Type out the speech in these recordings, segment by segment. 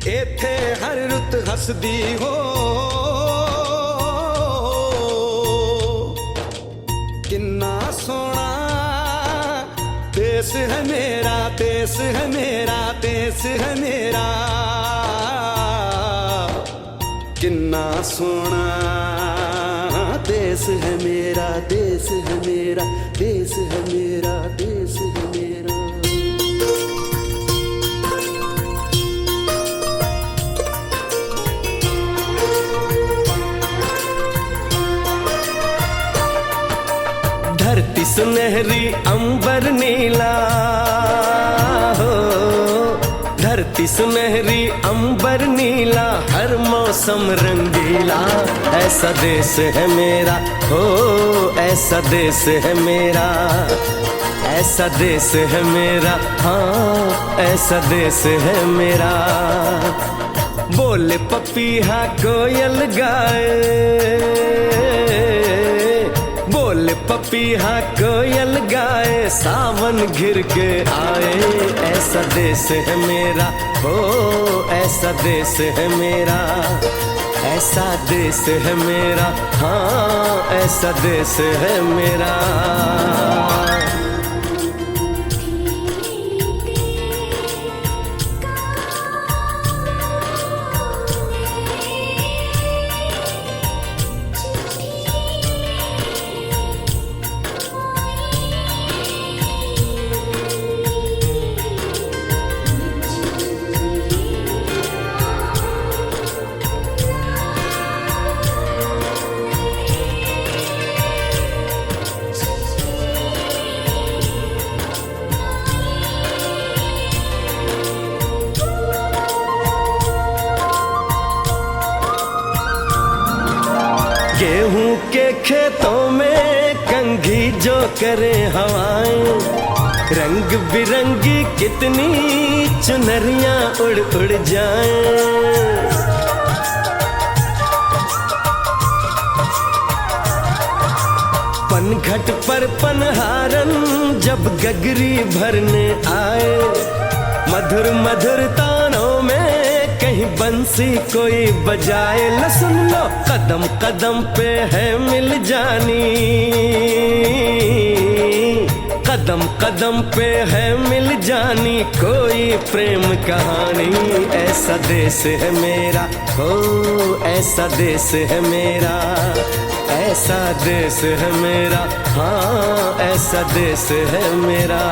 इत्थे हर रुत हसदी हो, किन्ना सोना देश है मेरा, देश है मेरा, देश है मेरा, किन्ना सोना देश है मेरा, देश है मेरा, देश है मेरा, देश है मेरा। धरती सुनहरी अंबर नीला हो, धरती सुनहरी अंबर नीला, हर मौसम रंगीला, ऐसा देश है मेरा हो, ऐसा देश है मेरा, ऐसा देश है मेरा, हाँ ऐसा देश है मेरा। बोले पपीहा कोयल गाए, बोले पपीहा कोयल गाए, सावन घिर के आए, ऐसा देश है मेरा हो, ऐसा देश है मेरा, ऐसा देश है मेरा, हाँ ऐसा देश है मेरा। गेहूं के खेतों में कंघी जो करे हवाएं, रंग बिरंगी कितनी चुनरियां उड़ उड़ जाएं। पनघट पर पनहारन जब गगरी भरने आए, मधुर मधुर तानों में कहीं बंसी कोई बजाए, ल सुन लो कदम कदम पे है मिल जानी, कदम कदम पे है मिल जानी कोई प्रेम कहानी, ऐसा देश है मेरा हो, ऐसा देश है मेरा, ऐसा देश है मेरा, हाँ ऐसा देश है मेरा।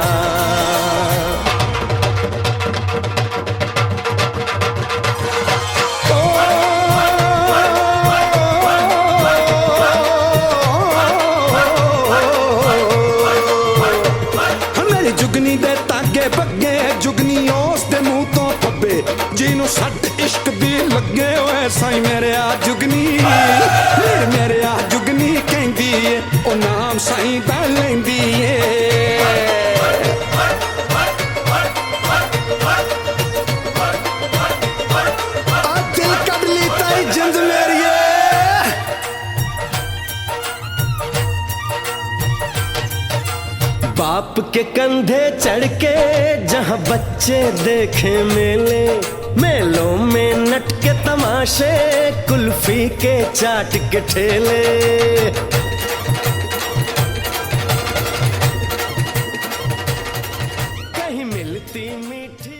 जुगनी दे तागे बगे, जुगनी उस दे मुंह तो फब्बे, जिन्हों सट इश्क दी लगे होए साई मेरे आ जुगनी, मेरे आ जुगनी कहंदी है ओ नाम साई दा लैंदी है। दिल कड ली ताई जिंद मेरी बाप के कंधे चढ़ के जहाँ बच्चे देखे मेले, मेलों में नट के तमाशे, कुल्फी के चाट के ठेले, कहीं मिलती मीठी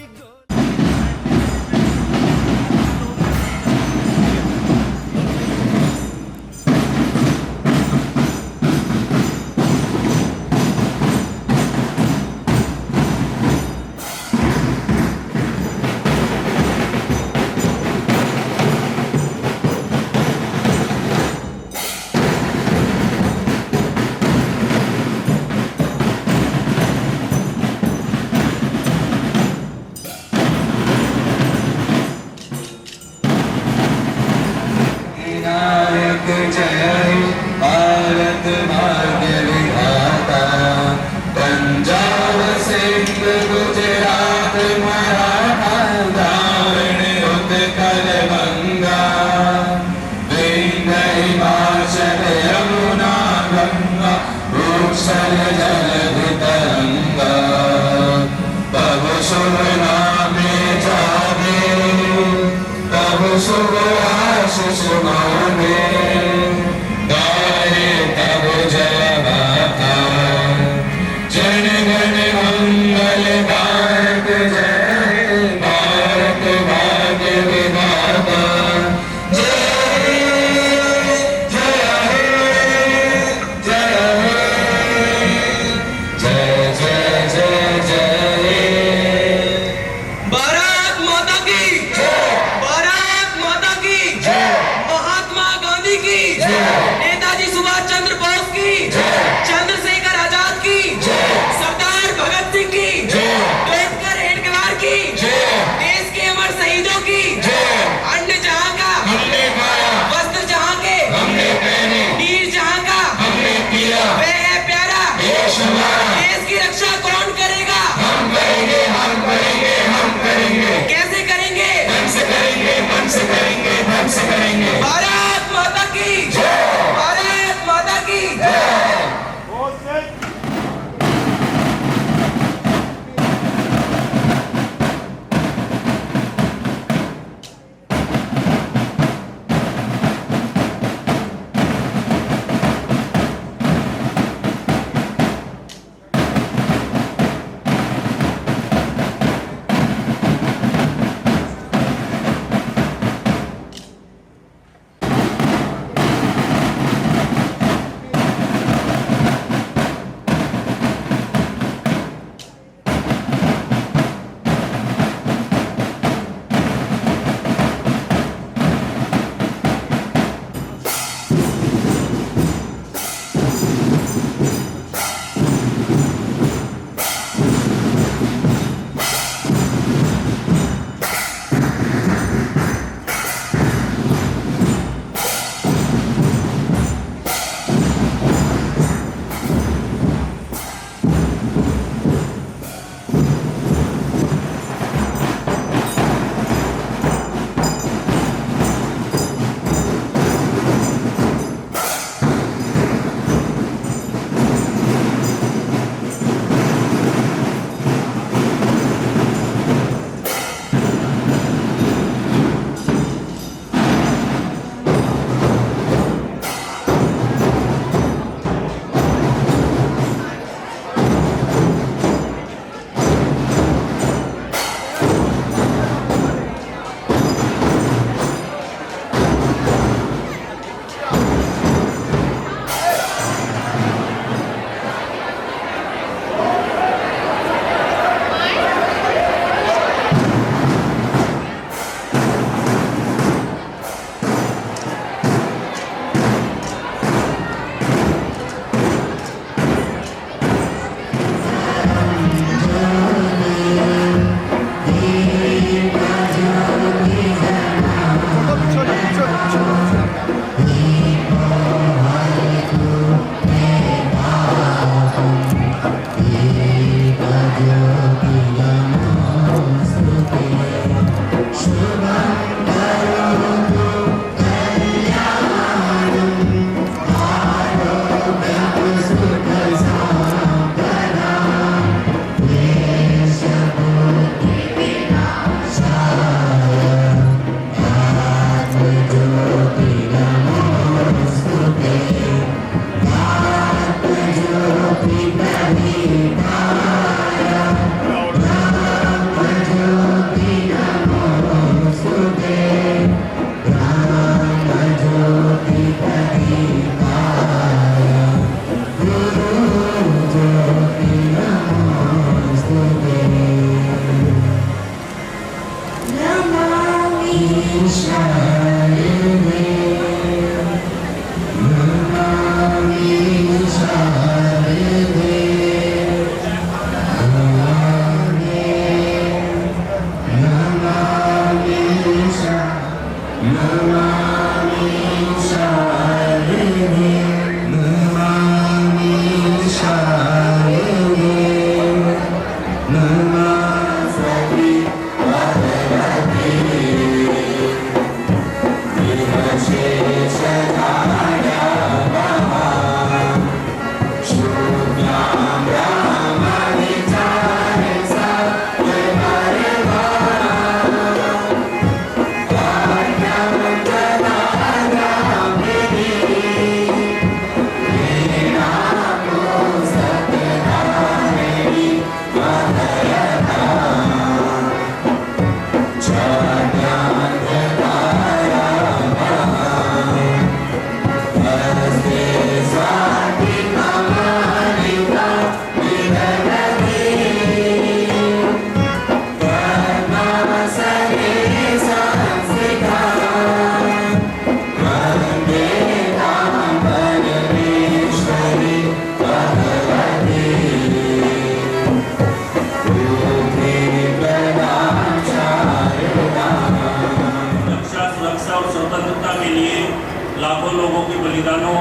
लाखों लोगों के बलिदानों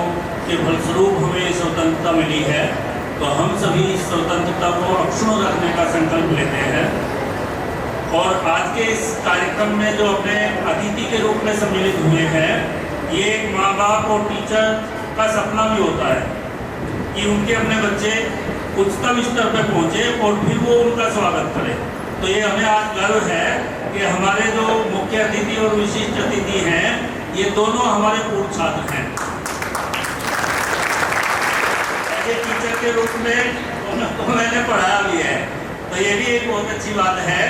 के फलस्वरूप हमें स्वतंत्रता मिली है, तो हम सभी इस स्वतंत्रता को अक्षुण्ण रखने का संकल्प लेते हैं। और आज के इस कार्यक्रम में जो अपने अतिथि के रूप में सम्मिलित हुए हैं, ये एक माँ बाप और टीचर का सपना भी होता है कि उनके अपने बच्चे उच्चतम स्तर पर पहुँचे और फिर वो उनका स्वागत करें। तो ये हमें आज गर्व है कि हमारे जो मुख्य अतिथि और विशिष्ट अतिथि हैं, ये दोनों हमारे पूर्व छात्र हैं। एक टीचर के रूप में तो मैंने पढ़ाया भी है, तो ये भी एक बहुत अच्छी बात है।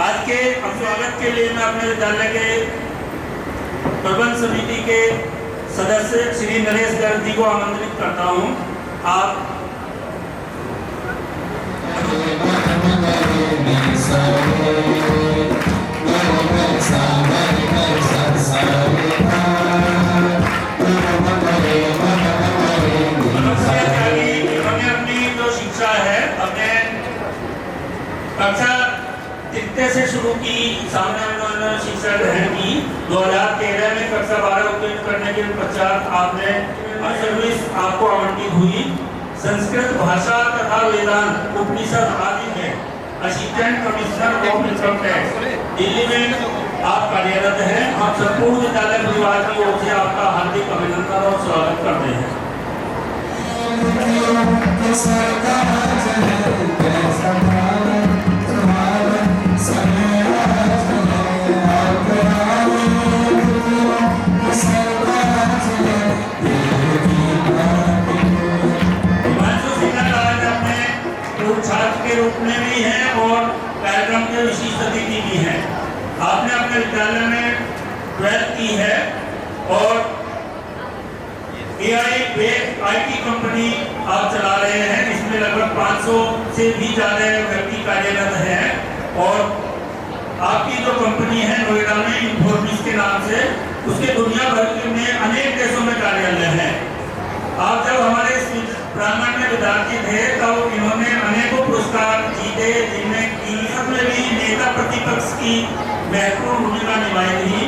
आज के स्वागत के लिए मैं अपने विद्यालय के प्रबंध समिति के सदस्य श्री नरेश गर्ग जी को आमंत्रित करता हूँ। आप कक्षा तृतीय से शुरू की, सामने उन्होंने शिक्षा ग्रहण की। 2013 में कक्षा 12 उत्तीर्ण करने के पश्चात आपने सर्विस आपको आवंटित हुई। संस्कृत भाषा तथा वेदांत उपनिषद आदि में assistant commissioner of income tax Delhi में आप कार्यरत हैं। हम संपूर्ण विद्यालय परिवार की ओर से आपका हार्दिक अभिनंदन और स्वागत करते हैं। छात्र के रूप में भी हैं और कार्यक्रम के विशिष्ट अतिथि भी हैं। आपने अपने विद्यालय में 12th की है और IT कंपनी आप चला रहे हैं, इसमें लगभग 500 से भी ज़्यादा व्यक्ति कार्यरत हैं। और आपकी जो कंपनी है नोएडा में इन्फोर्मिस के नाम से, उसके दुनिया भर में अनेक देशों में कार्यालय है। आप जब हमारे प्रांगण में विद्यार्थी थे तब इन्होंने अनेकों पुरस्कार जीते, जिनमें में भी नेता प्रतिपक्ष की महत्वपूर्ण भूमिका निभाई थी।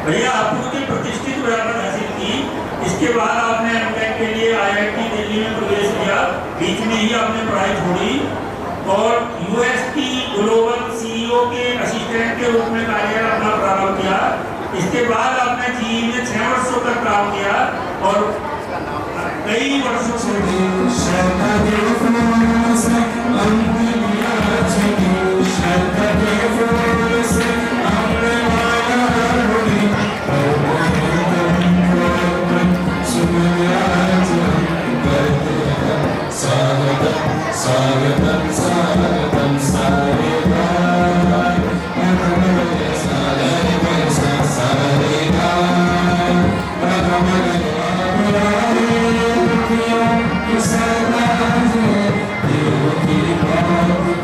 भैया आपने की प्रतिष्ठित विरासत हासिल की। इसके बाद आपने एमटेक के लिए IIT दिल्ली में प्रवेश किया, बीच में ही आपने पढ़ाई छोड़ी और US की ग्लोबल CEO के असिस्टेंट के रूप में कार्य अपना प्रारंभ किया। इसके बाद आपने GE में 6 वर्षों तक काम किया और कई वर्षों से You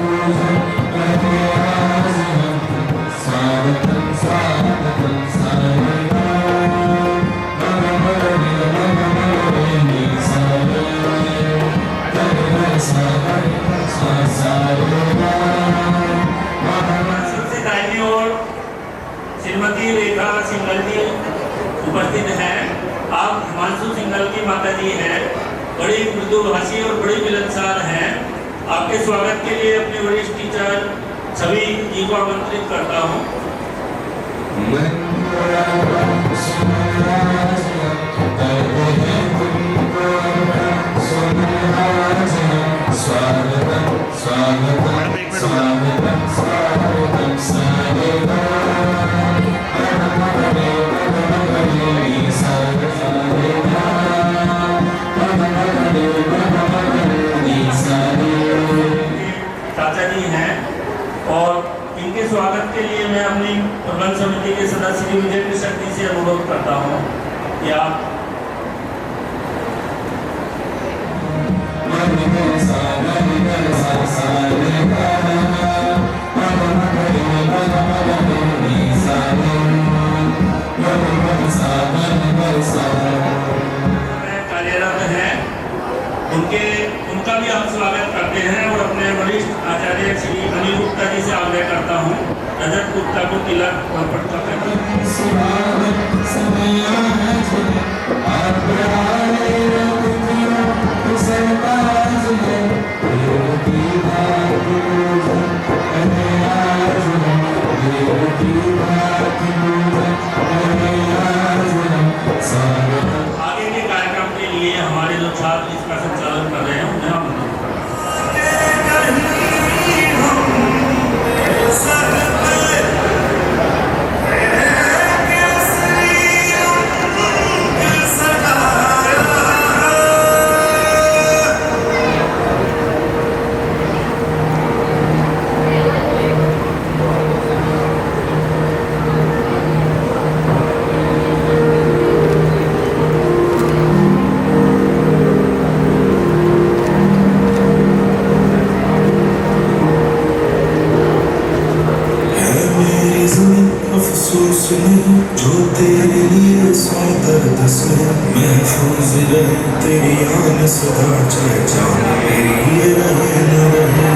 श्रीमती रेखा सिंघल जी उपस्थित हैं। आप हिमांशु सिंघल की माता जी हैं, बड़ी मृदुभाषी और बड़ी मिलनसार हैं। आपके स्वागत के लिए अपने वरिष्ठ टीचर सभी जी को आमंत्रित करता हूँ। चाचा जी हैं और इनके स्वागत के लिए मैं अपनी प्रबंध समिति के सदस्य श्री विजय कृष्ण जी से अनुरोध करता हूँ कि आप कार्यरत हैं, उनका भी हम स्वागत करते हैं और अपने वरिष्ठ आचार्य श्री अनिल गुप्ता जी से आग्रह करता हूँ रजत गुप्ता को तिलक और पटका आगे के कार्यक्रम के लिए हमारे जो छात्र इसका संचालन कर रहे हैं उन्हें हम जो तेरे लिए सौ दर्द से महफूज रहे तेरी आन सदा, चाहे जान मेरी ये रहे न रहे।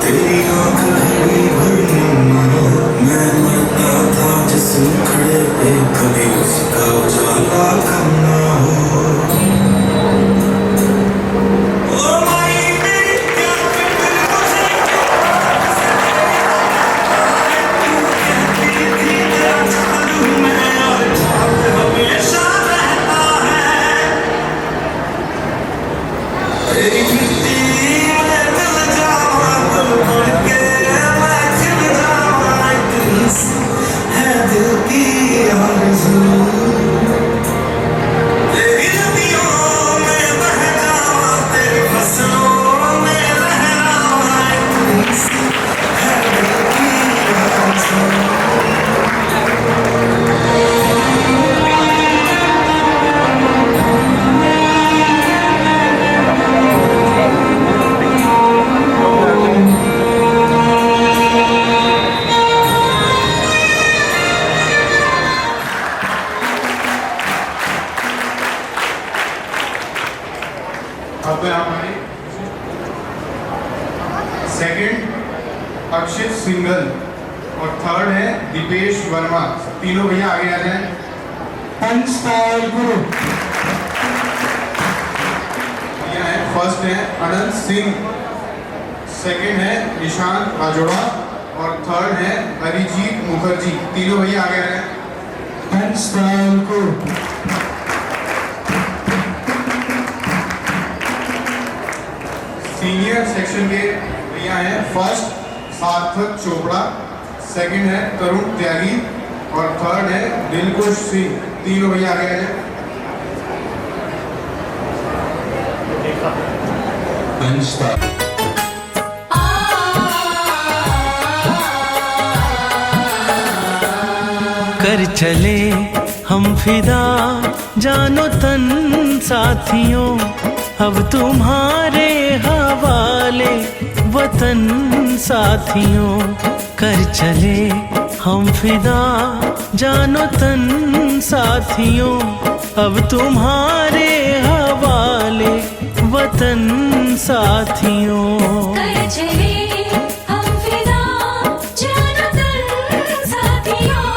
तेरी आंख घड़ी भरना मैं मरता था जिसम खड़े पे कभी उसका उजाला कम ना हो ओ माई मेरी प्यार पे मेरे मुझे कहती थी तेरा चालू मैं और चाल हमेशा रहता है तेरी मिट्टी में मिल जावा तुम बन के मैं खिल जावा है दिल की आरज़ू तेरी नदियों में बह जावा तेरी फसलों में लहरावा है दिल की आरज़ू अब है हमारे सेकंड अक्षित सिंगल और थर्ड है दीपेश वर्मा। तीनों भैया आगे आ जाएं। पंचपाल गुरु भैया है। फर्स्ट है अनंत सिंह, सेकंड है निशांत राजोड़ा और थर्ड है अरिजीत मुखर्जी। तीनों भैया आगे आ जाएं। पंचपाल गुरु सीनियर सेक्शन के भैया हैं। फर्स्ट सार्थक चोपड़ा, सेकंड है तरुण त्यागी और थर्ड है दिलकुश सिंह। तीनों भैया आगे आ जाए। कर चले हम फिदा जानो तन साथियों, अब तुम्हारे हवाले वतन साथियों। कर चले हम फिदा जानो तन साथियों, अब तुम्हारे हवाले वतन साथियों। कर चले हम फिदा जानो तन साथियों,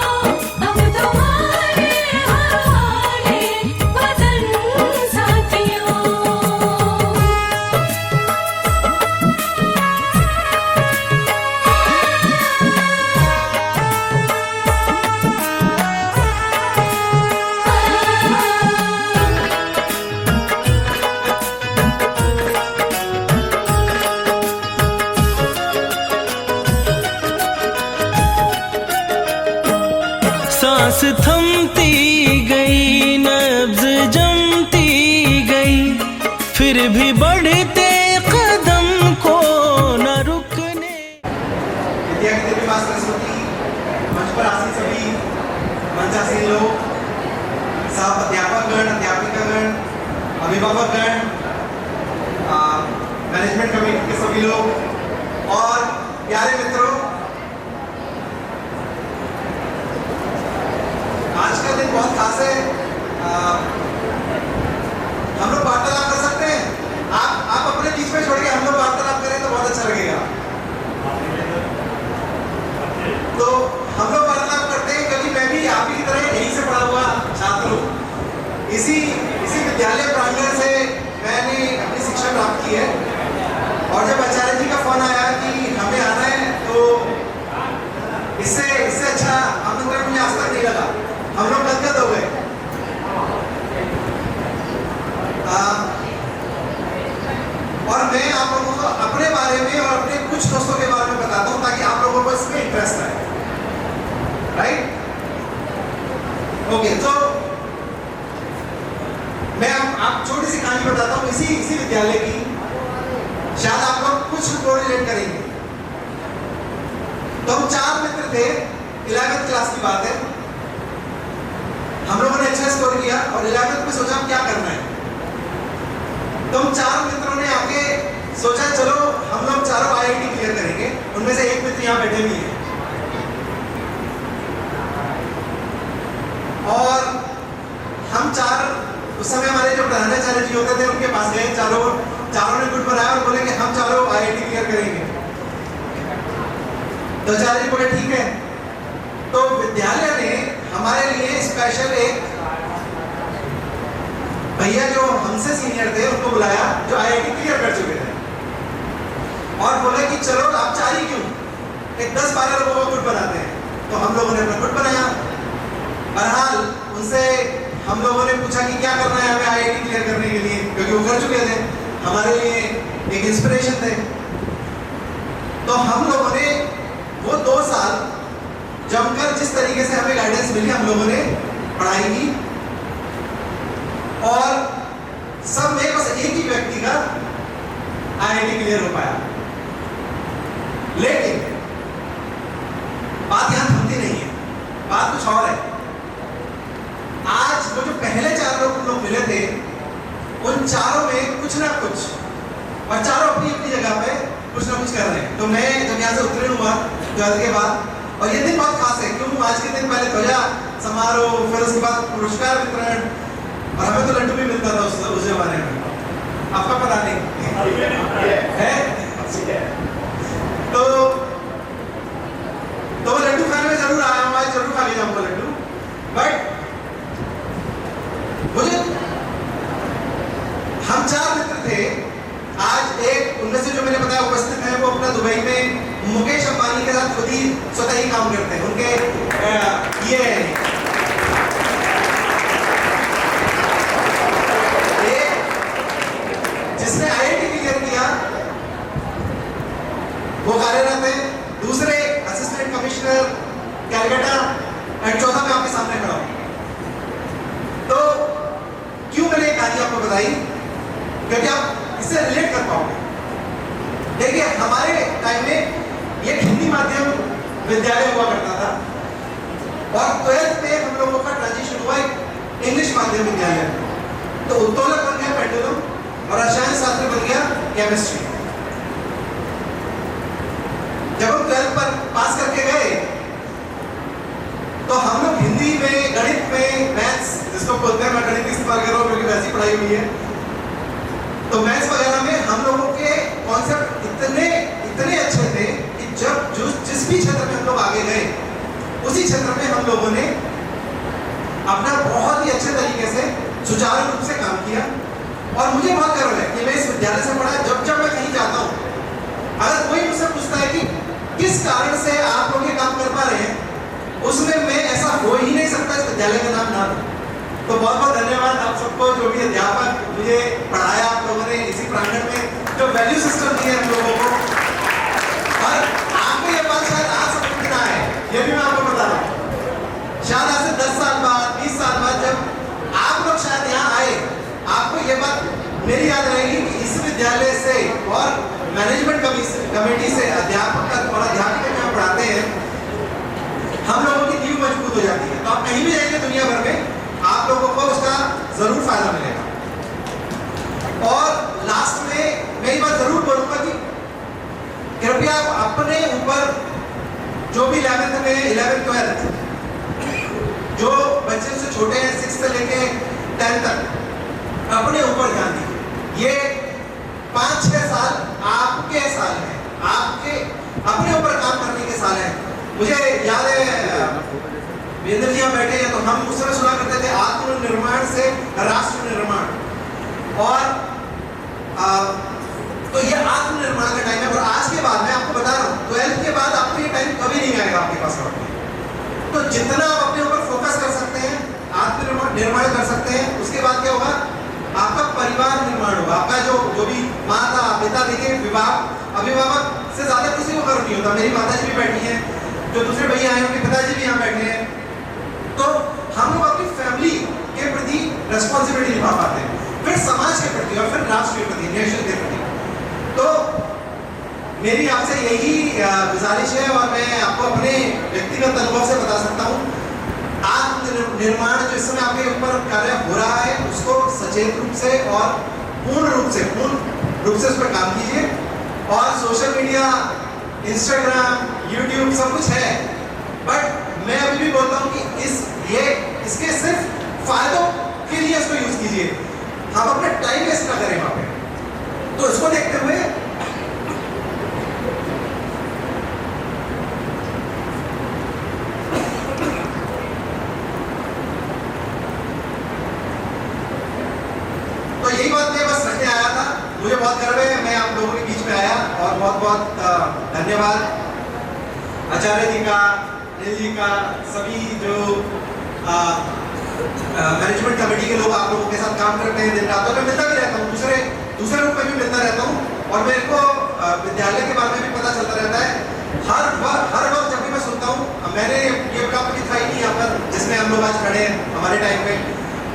अब तुम्हारे हवाले वतन साथियों। सांस थमती गई, नब्ज जमती गई, फिर भी बढ़ते कदम को न रुकने। विद्या की देवी मां सरस्वती, मंच पर आसीन सभी मंचासीन लोग, सब अध्यापकगण, अध्यापिकागण, अभिभावकगण, मैनेजमेंट कमेटी के सभी लोग और प्यारे मित्रों, आज का दिन बहुत खास है। हम लोग वार्तालाप कर सकते हैं। आप अपने बीच में छोड़ के हम लोग वार्तालाप करें तो बहुत अच्छा लगेगा। तो हम लोग वार्तालाप करते हैं। कभी मैं भी आप ही की तरह यहीं से पढ़ा हुआ छात्र हूँ। इसी विद्यालय प्रांगण से मैंने अपनी शिक्षा प्राप्त की है। और जब आचार्य जी का फोन आया कि हमें आना है, तो इससे अच्छा आमंत्रण मुझे आज तक नहीं लगा। हम लोग गदगद हो गए। और मैं आप लोगों को अपने बारे में और अपने कुछ दोस्तों के बारे में बताता हूँ ताकि आप लोगों को इसमें इंटरेस्ट आए। राइट? ओके, तो मैं आप छोटी सी कहानी बताता हूँ इसी विद्यालय की। शायद आप लोग कुछ कोरिलेट करेंगे। तो हम 4 मित्र थे। 11th क्लास की बात है। हम लोगों ने अच्छा स्कोर किया और 11th में सोचा हम क्या करना है। तो हम 4 मित्रों ने आके सोचा चलो हम लोग चारों IIT क्लियर करेंगे। उनमें से एक मित्र यहाँ बैठे भी हैं। और हम 4 उस समय हमारे जो प्रधानाचार्य जी होते थे उनके पास गए। चारों ने गुट बनाया और बोले कि हम चारों IIT क्लियर करेंगे। तो आचार्य बोले ठीक है। तो विद्यालय ने हमारे लिए स्पेशल एक भैया जो हमसे सीनियर थे उनको बुलाया, जो आईआईटी क्लियर कर चुके थे, और बोले कि चलो आप 4 ही क्यों, एक 10-12 लोगों का गुट बनाते हैं। तो हम लोगों ने अपना गुट बनाया। बहरहाल उनसे हम लोगों ने पूछा कि क्या करना है हमें आईआईटी क्लियर करने के लिए, क्योंकि वो कर चुके थे, हमारे लिए एक इंस्पिरेशन थे। तो हम लोगों ने वो 2 साल जमकर जिस तरीके से हमें गाइडेंस मिली, हम लोगों ने पढ़ाई की, और सब में बस एक ही व्यक्ति का आईआईटी क्लियर हो पाया। लेकिन बात यहां थमती नहीं है, बात कुछ और है। आज वो जो पहले 4 लोग मिले थे, उन चारों में कुछ ना कुछ, और चारों अपनी अपनी जगह पे कुछ ना कुछ कर रहे हैं। तो मैं जब यहाँ से उत्तीर्ण हुआ 12th के बाद, और ये दिन बहुत खास है, क्यों आज के दिन पहले ध्वजा समारोह, फिर उसके बाद पुरस्कार वितरण, और हमें तो लड्डू भी मिलता था उस जमाने में, आपका पता नहीं है? तो वो लड्डू खाने में जरूर आया हूँ, आज जरूर खा के जाऊंगा लड्डू। बट मुझे, हम 4 मित्र थे। आज एक उनमें से जो मैंने बताया उपस्थित है, वो अपना दुबई में मुकेश अंबानी के साथ खुद ही स्वतः ही काम करते हैं। उनके जिसने आईआईटी क्लियर किया वो कार्यरत है, दूसरे असिस्टेंट कमिश्नर कैलकाटा, एंड चौथा मैं आपके सामने खड़ा हूं। तो क्यों मैंने ये कहानी आपको बताई, क्योंकि आप इससे रिलेट कर पाओगे। देखिए हमारे टाइम में एक हिंदी माध्यम विद्यालय हुआ करता था, और 12th में हम लोगों का ट्रांजिशन हुआ एक इंग्लिश माध्यम विद्यालय। तो उत्तोलक बन गया पेंडुलम, और रसायन शास्त्र बन गया केमिस्ट्री। जब हम 12th पर पास करके गए, तो हम लोग हिंदी में, गणित में, मैथ्स, जिसको बोलते हैं, मैं गणित इस्तेमाल कर रहा हूँ क्योंकि वैसी पढ़ाई हुई है, तो मैथ्स वगैरह में हम लोगों के कॉन्सेप्ट इतने अच्छे थे कि जब जिस भी क्षेत्र में हम लोग आगे गए, उसी क्षेत्र में हम लोगों ने अपना बहुत ही अच्छे तरीके से सुचारू रूप से काम किया। और मुझे बहुत गर्व है कि मैं इस विद्यालय से पढ़ा। जब मैं कहीं जाता हूँ, अगर कोई मुझसे पूछता है कि किस कारण से आप लोग ये काम कर पा रहे हैं, उसमें मैं ऐसा हो ही नहीं सकता इस विद्यालय का नाम ना दूं। तो बहुत बहुत धन्यवाद आप सबको, जो भी अध्यापक मुझे पढ़ाया, आप लोगों ने इसी प्रांगण में जो वैल्यू सिस्टम दिया हम लोगों को। और आपको ये बात शायद आज समझ में ना आए, ये भी मैं आपको बता रहा हूँ। शायद आज से 10 साल बाद, 20 साल बाद जब आप लोग शायद यहाँ आए, आपको ये बात मेरी याद रहेगी कि इस विद्यालय से और मैनेजमेंट कमेटी से अध्यापक और अध्यापिका जहाँ पढ़ाते हैं, हम लोगों की नींव मजबूत हो जाती है। तो आप कहीं भी जाएंगे दुनिया भर में, आप लोगों को उसका जरूर फायदा मिलेगा। और लास्ट में मैं ये बात जरूर बोलूंगा कि कृपया अपने ऊपर जो भी 11th में 11th 12th जो बच्चे से छोटे हैं, 6 से लेके 10 तक, अपने ऊपर ध्यान दीजिए। ये 5-6 साल आपके साल हैं, आपके अपने ऊपर काम करने के साल हैं। मुझे याद है वीरेंद्र जी यहाँ बैठे हैं, तो हम उस समय सुना करते थे आत्मनिर्माण से राष्ट्र निर्माण। और तो ये आत्मनिर्माण का टाइम है। और आज के बाद मैं आपको बता रहा हूँ, 12th के बाद आपको ये टाइम कभी नहीं आएगा आपके पास लौट के। तो जितना आप अपने ऊपर फोकस कर सकते हैं, आत्मनिर्माण कर सकते हैं, उसके बाद क्या होगा, आपका परिवार निर्माण होगा। आपका जो भी माता पिता, देखिए अभिभावक से ज्यादा किसी को गर्व नहीं होता। मेरी माता जी भी बैठी हैं, जो दूसरे भैया हैं उनके पिताजी भी यहाँ बैठे हैं। तो हम लोग अपनी फैमिली के प्रति रेस्पॉन्सिबिलिटी निभा पाते हैं, फिर समाज के प्रति, और फिर राष्ट्र के प्रति, नेशन के प्रति। तो मेरी आपसे यही गुजारिश है, और मैं आपको अपने व्यक्तिगत अनुभव से बता सकता हूँ, आत्मनिर्माण जो इस समय आपके ऊपर कार्य हो रहा है, उसको सचेत रूप से और पूर्ण रूप से उस पर काम कीजिए। और सोशल मीडिया, इंस्टाग्राम, यूट्यूब सब कुछ है, बट मैं अभी भी बोलता हूँ कि इसके सिर्फ फायदों के लिए इसको यूज कीजिए। हम अपना टाइम वेस्ट ना करें वहां पे। तो इसको देखते हुए बहुत गर्व है मैं आप लोगों के बीच में आया और बहुत बहुत धन्यवाद आचार्य जी का, अनिल जी का, सभी जो मैनेजमेंट कमेटी के लोग आप लोगों के साथ काम करते हैं दिन रात। मैं मिलता भी रहता हूँ, दूसरे रूप में भी मिलता रहता हूँ और मेरे को विद्यालय के बारे में भी पता चलता रहता है। हर वक्त जब भी मैं सुनता हूँ, मैंने ये कंपनी था ही नहीं यहाँ पर जिसमें हम लोग आज खड़े हैं हमारे टाइम पे,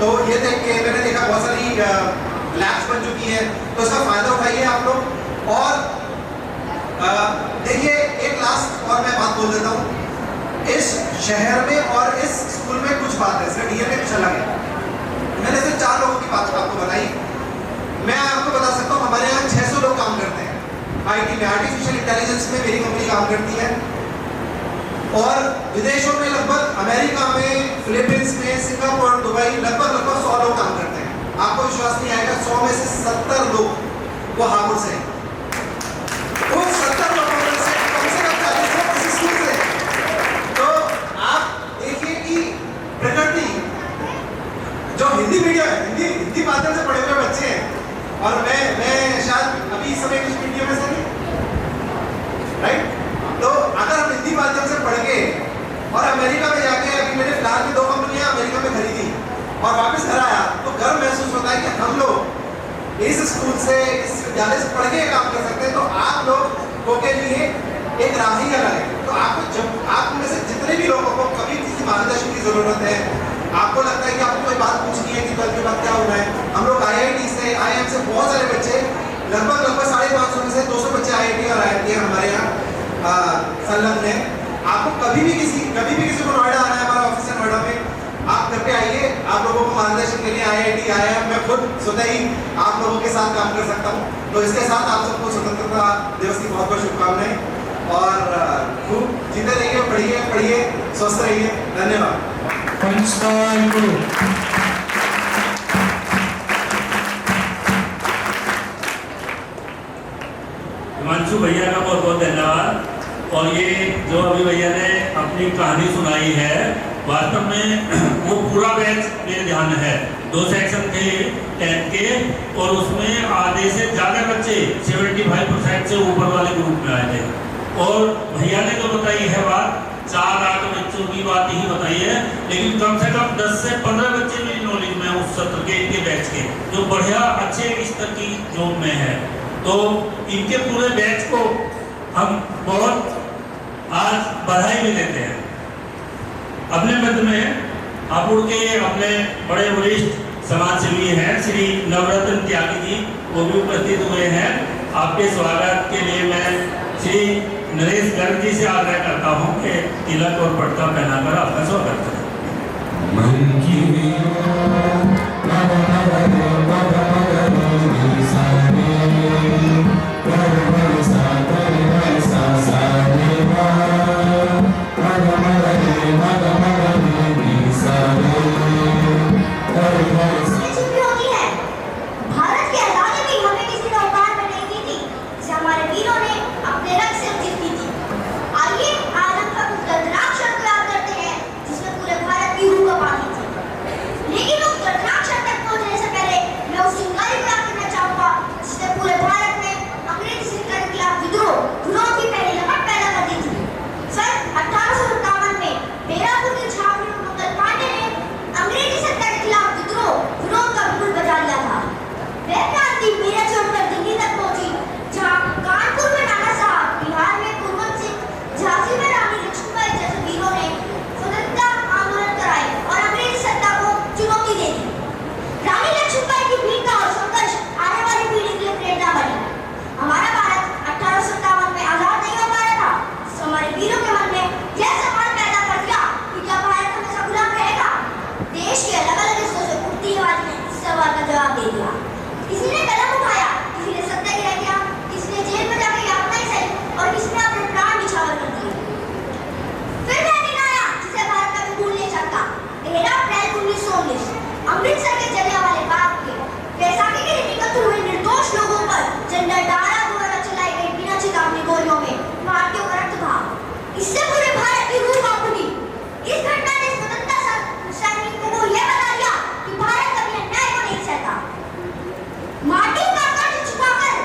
तो ये देख के मैंने देखा बहुत सारी लैब्स बन चुकी है, तो इसका फायदा उठाइए आप लोग। और देखिए एक लास्ट और मैं बात बोल देता हूँ, इस शहर में और इस स्कूल में कुछ बात है, इसका डीएनए कुछ अलग है। मैंने सिर्फ 4 लोगों की बात आपको बताई, मैं आपको बता सकता हूँ हमारे यहाँ 600 लोग काम करते हैं आईटी में, आर्टिफिशियल इंटेलिजेंस में मेरी कंपनी काम करती है। और विदेशों में लगभग अमेरिका में, फिलीपींस में, सिंगापुर, दुबई लगभग 100 लोग काम करते हैं। आपको विश्वास नहीं आएगा, 100 में से 70 लोग वो हापुड़ से हैं। उन 70 लोगों में से कम 40 लोग किसी स्कूल से हैं। तो आप देखिए कि प्रकृति जो हिंदी मीडियम है, हिंदी माध्यम से पढ़े हुए बच्चे हैं, और मैं शायद अभी इस समय इंग्लिश मीडियम में से नहीं, राइट? तो अगर हम हिंदी माध्यम से पढ़ के और अमेरिका में जाके, अभी मैंने फिलहाल में 2 कंपनियां अमेरिका में खरीदी और वापस घर आया, तो गर्व महसूस होता है कि हम लोग इस स्कूल से, इस विद्यालय से पढ़ के काम कर सकते हैं। तो आप लोगों के लिए एक राह ही अलग है। तो आपको, जब आप में से जितने भी लोगों को कभी किसी मार्गदर्शन की जरूरत है, आपको लगता है कि आपको कोई बात पूछनी है कि 12th के बाद क्या होना है, हम लोग IIT से, IIM से बहुत सारे बच्चे, लगभग 550 में से 200 बच्चे IIT और IIT हमारे यहाँ संलग्न है। आपको कभी भी किसी को नोएडा आना है, हमारा ऑफिस है नोएडा में, आप घर पे आइए, आप लोगों को मार्गदर्शन के लिए IIT IIM मैं खुद स्वतः ही आप लोगों के साथ काम कर सकता हूँ। तो इसके साथ आप सबको स्वतंत्रता दिवस की बहुत बहुत शुभकामनाएं और खूब जीते रहिए, पढ़िए, स्वस्थ रहिए। धन्यवाद। हिमांशु भैया का बहुत बहुत धन्यवाद। और ये जो अभी भैया ने अपनी कहानी सुनाई है, वास्तव में वो पूरा बैच मेरे ध्यान है। 2 सेक्शन थे 10th के, और उसमें आधे से ज़्यादा बच्चे 75% से ऊपर वाले ग्रुप में आए थे। और भैया ने जो बताई है बात, 4-8 बच्चों की बात ही बताई है, लेकिन कम से कम 10 से 15 बच्चे मेरी नॉलेज में उस सत्र के, इनके बैच के, जो बढ़िया अच्छे स्तर की जॉब में है। तो इनके पूरे बैच को हम बहुत आज बधाई भी देते हैं। अपने मध्य में हापुड़ के अपने बड़े वरिष्ठ समाजसेवी हैं श्री नवरत्न त्यागी जी, वो भी उपस्थित हुए हैं। आपके स्वागत के लिए मैं श्री नरेश गर्ग जी से आग्रह करता हूँ कि तिलक और पटका पहनाकर आपका स्वागत करें। माटी का कर्ज चुकाकर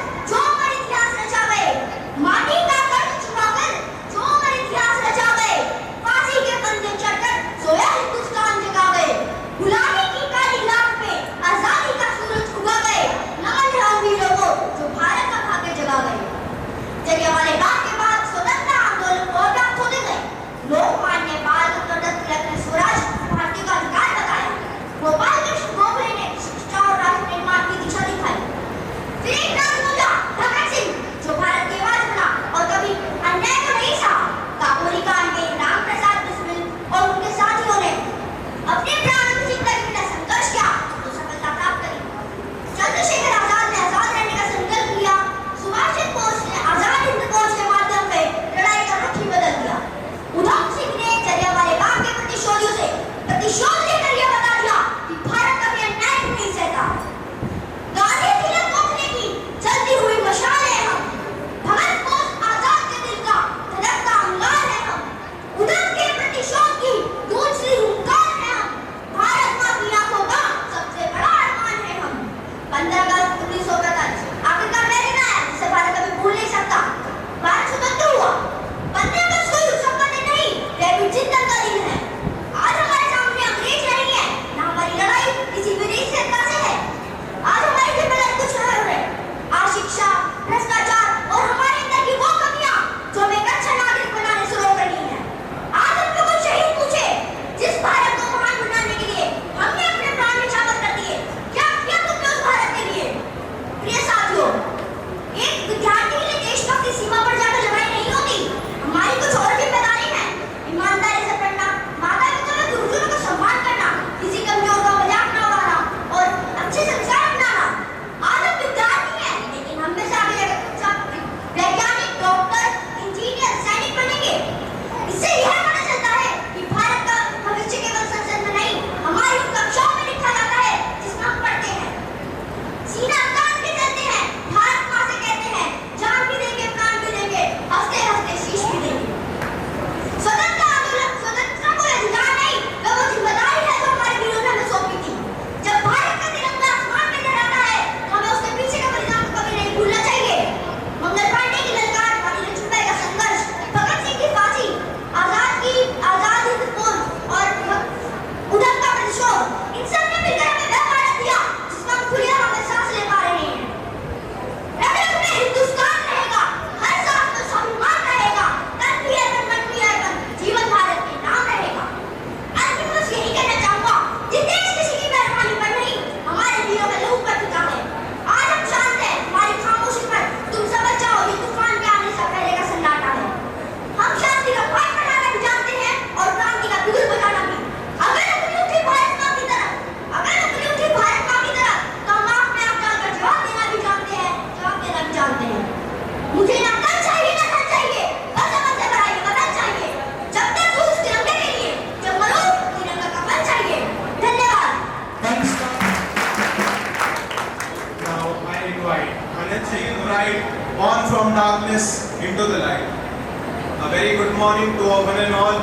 very good morning to one and all.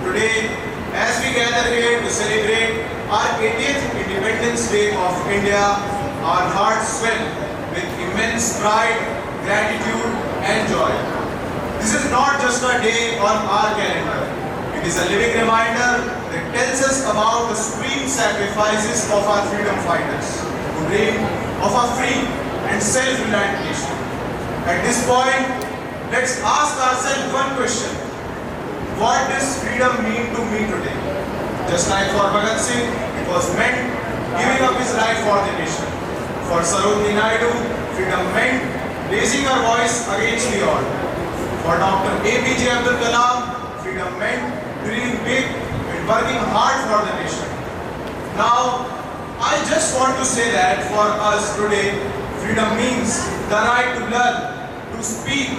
Today, as we gather here to celebrate our 80th Independence Day of India, our hearts swell with immense pride, gratitude and joy. This is not just a day on our calendar. It is a living reminder that tells us about the supreme sacrifices of our freedom fighters who dream of a free and self-reliant nation. At this point, let's ask ourselves one question. What does freedom mean to me today? Just like for Bhagat Singh, it was meant giving up his life for the nation. For Sarojini Naidu, freedom meant raising our voice against the odd. For Dr. APJ Abdul Kalam, freedom meant dreaming big and working hard for the nation. Now, I just want to say that for us today, freedom means the right to learn, to speak,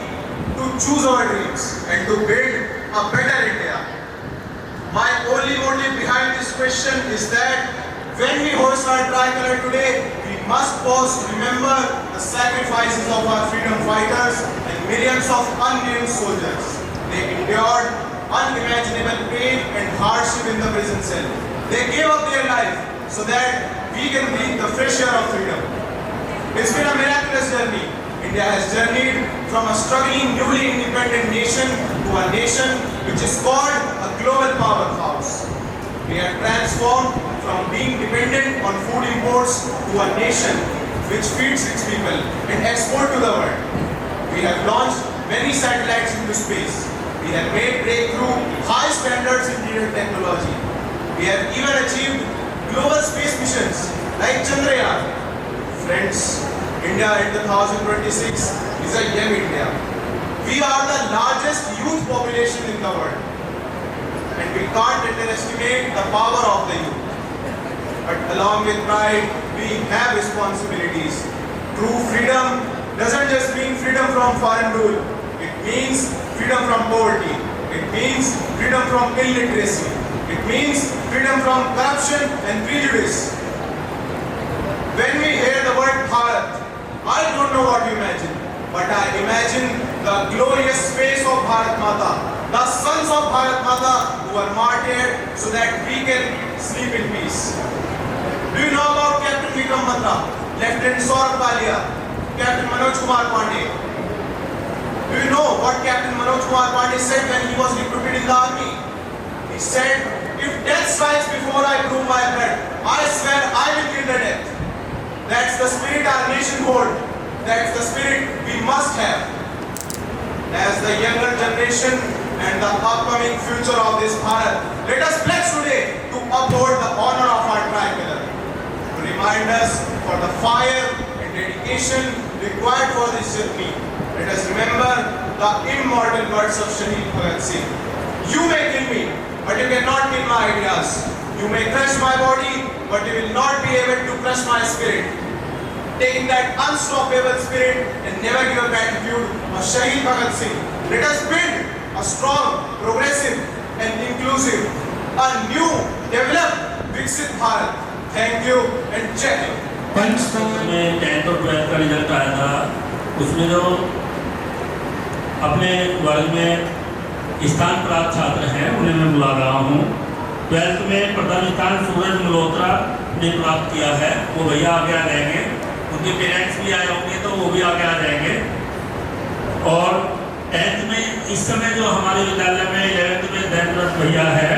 to choose our dreams, and to build a better India. My only motive behind this question is that when we hoist our tricolor today, we must pause to remember the sacrifices of our freedom fighters and millions of unnamed soldiers. They endured unimaginable pain and hardship in the prison cell. They gave up their life so that we can breathe the fresh air of freedom. It's been a miraculous journey. India has journeyed from a struggling, newly independent nation to a nation which is called a global powerhouse. We have transformed from being dependent on food imports to a nation which feeds its people and export to the world. We have launched many satellites into space. We have made breakthrough high standards in digital technology. We have even achieved global space missions like Chandrayaan. Friends, India in 2026 is a young India. We are the largest youth population in the world. And we can't underestimate the power of the youth. But along with pride, we have responsibilities. True freedom doesn't just mean freedom from foreign rule. It means freedom from poverty. It means freedom from illiteracy. It means freedom from corruption and prejudice. When we hear the word Bharat, I don't know what you imagine, but I imagine the glorious face of Bharat Mata, the sons of Bharat Mata who were martyred so that we can sleep in peace. Do you know about Captain Vikram Batra, Lieutenant Saurabh Kalia, Captain Manoj Kumar Pandey? Do you know what Captain Manoj Kumar Pandey said when he was recruited in the army? He said, if death strikes before I prove my blood, I swear I will kill the death. That's the spirit our nation holds. That's the spirit we must have. As the younger generation and the upcoming future of this Bharat, let us pledge today to uphold the honor of our tricolor. To remind us for the fire and dedication required for this journey, let us remember the immortal words of Shaheed Bhagat Singh. You may kill me, but you cannot kill my ideas. You may crush my body, but you will not be able to crush my spirit. Taking that unstoppable spirit and never give up attitude of Shaheed Bhagat Singh, let us build a strong, progressive and inclusive, a new, developed, Viksit Bharat. Thank you and Jai Hind. में 10th और 12th का result आया था, उसमें जो अपने वर्ग में स्थान प्राप्त छात्र हैं उन्हें मैं बुला रहा हूँ। 12th में प्रथम स्थान सूरज मल्होत्रा ने प्राप्त किया है, वो भैया आगे आ जाएंगे। उनके पेरेंट्स भी आए होंगे तो वो भी आगे आ जाएंगे। और 10th में इस समय जो हमारे विद्यालय में 11th में 10th भैया है